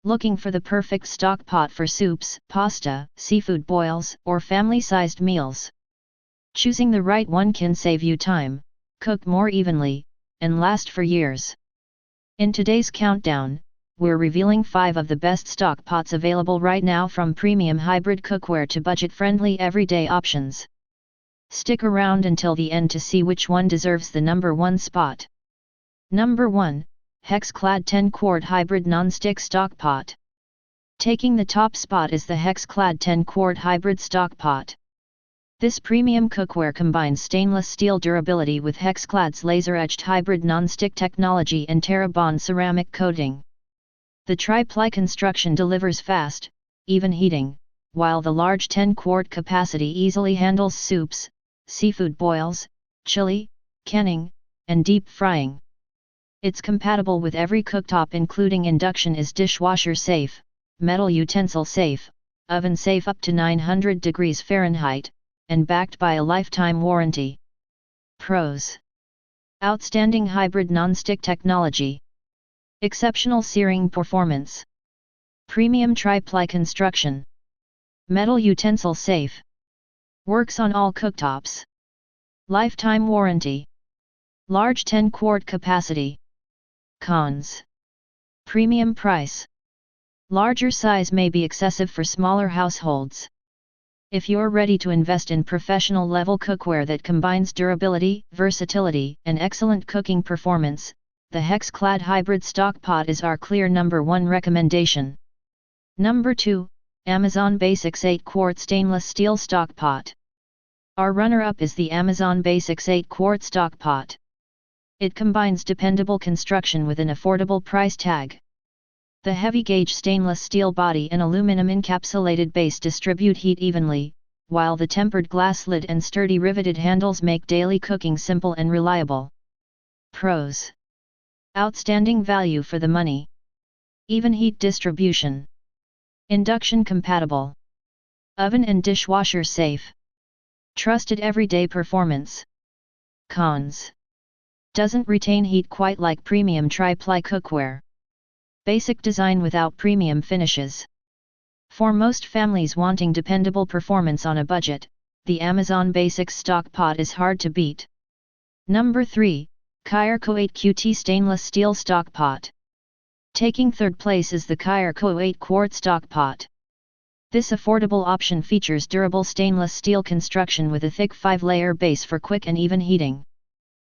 Looking for the perfect stock pot for soups, pasta, seafood boils, or family-sized meals? Choosing the right one can save you time, cook more evenly, and last for years. In today's countdown, we're revealing 5 of the best stock pots available right now, from premium hybrid cookware to budget-friendly everyday options. Stick around until the end to see which one deserves the number 1 spot. Number 1. HexClad 10-quart Hybrid Nonstick Stock Pot. Taking the top spot is the HexClad 10-quart Hybrid Stock Pot. This premium cookware combines stainless steel durability with HexClad's laser-etched hybrid non-stick technology and Terabond ceramic coating. The Tri-Ply construction delivers fast, even heating, while the large 10-quart capacity easily handles soups, seafood boils, chili, canning, and deep frying. It's compatible with every cooktop, including induction, is dishwasher safe, metal utensil safe, oven safe up to 900 degrees Fahrenheit, and backed by a lifetime warranty. Pros: outstanding hybrid non-stick technology, exceptional searing performance, premium Tri-Ply construction, metal utensil safe, works on all cooktops, lifetime warranty, large 10-quart capacity. Cons: premium price. Larger size may be excessive for smaller households. If you're ready to invest in professional level cookware that combines durability, versatility, and excellent cooking performance, the HexClad Hybrid Stock Pot is our clear number 1 recommendation. Number 2. Amazon Basics 8-quart Stainless Steel Stock Pot. Our runner-up is the Amazon Basics 8-quart Stock Pot. It combines dependable construction with an affordable price tag. The heavy-gauge stainless steel body and aluminum encapsulated base distribute heat evenly, while the tempered glass lid and sturdy riveted handles make daily cooking simple and reliable. Pros: outstanding value for the money, even heat distribution, induction compatible, oven and dishwasher safe, trusted everyday performance. Cons: doesn't retain heat quite like premium Tri-Ply cookware. Basic design without premium finishes. For most families wanting dependable performance on a budget, the Amazon Basics Stock Pot is hard to beat. Number 3. Kirecoo 8QT Stainless Steel Stock Pot. Taking third place is the Kirecoo 8-quart Stock Pot. This affordable option features durable stainless steel construction with a thick 5-layer base for quick and even heating.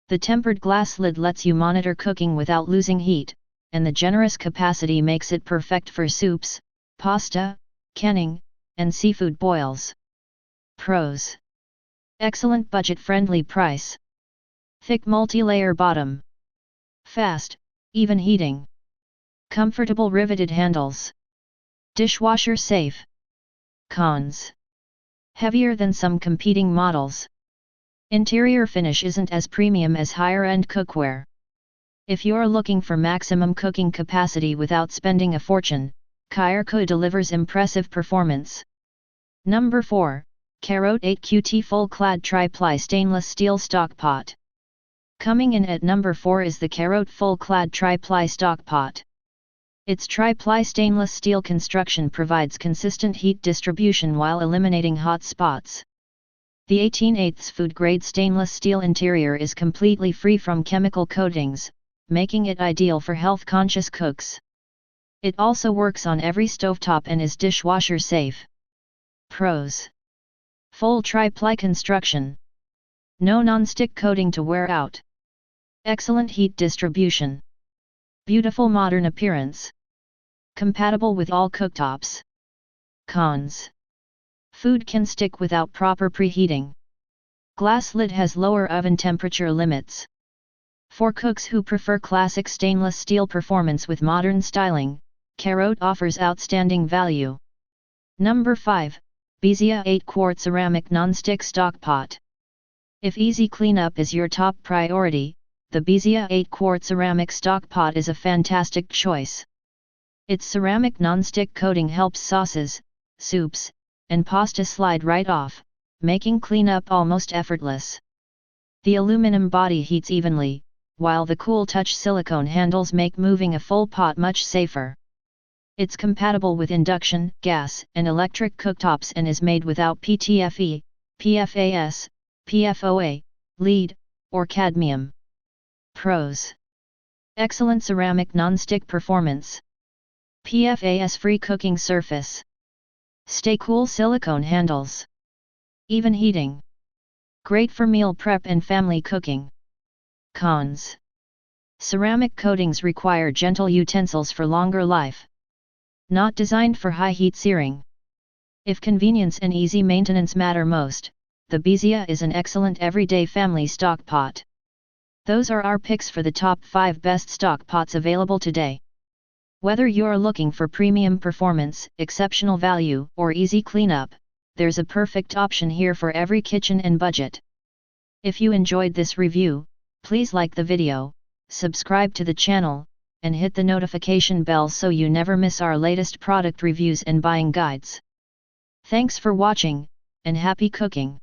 The tempered glass lid lets you monitor cooking without losing heat, and the generous capacity makes it perfect for soups, pasta, canning, and seafood boils. Pros: excellent budget-friendly price, thick multi-layer bottom, fast, even heating, comfortable riveted handles, dishwasher safe. Cons: heavier than some competing models. Interior finish isn't as premium as higher-end cookware. If you're looking for maximum cooking capacity without spending a fortune, Kirecoo delivers impressive performance. Number 4. CAROTE 8QT Full-Clad Tri-Ply Stainless Steel Stock Pot. Coming in at number 4 is the CAROTE Full-Clad Tri-Ply Stock Pot. Its Tri-Ply stainless steel construction provides consistent heat distribution while eliminating hot spots. The 18/8 food-grade stainless steel interior is completely free from chemical coatings, making it ideal for health-conscious cooks. It also works on every stovetop and is dishwasher safe. Pros: full Tri-Ply construction, no non-stick coating to wear out, excellent heat distribution, beautiful modern appearance, compatible with all cooktops. Cons: food can stick without proper preheating. Glass lid has lower oven temperature limits. For cooks who prefer classic stainless steel performance with modern styling, CAROTE offers outstanding value. Number 5. BEZIA 8-quart Ceramic Non-Stick Stock Pot. If easy cleanup is your top priority, the BEZIA 8-quart ceramic stock pot is a fantastic choice. Its ceramic non-stick coating helps sauces, soups, and pasta slide right off, making cleanup almost effortless. The aluminum body heats evenly, while the cool touch silicone handles make moving a full pot much safer. It's compatible with induction, gas, and electric cooktops and is made without PTFE, PFAS, PFOA, lead, or cadmium. Pros: excellent ceramic non-stick performance. PFAS-free cooking surface. Stay cool silicone handles. Even heating. Great for meal prep and family cooking. Cons: ceramic coatings require gentle utensils for longer life. Not designed for high heat searing. If convenience and easy maintenance matter most, the BEZIA is an excellent everyday family stock pot. Those are our picks for the top 5 best stock pots available today. Whether you're looking for premium performance, exceptional value, or easy cleanup, there's a perfect option here for every kitchen and budget. If you enjoyed this review, please like the video, subscribe to the channel, and hit the notification bell so you never miss our latest product reviews and buying guides. Thanks for watching, and happy cooking!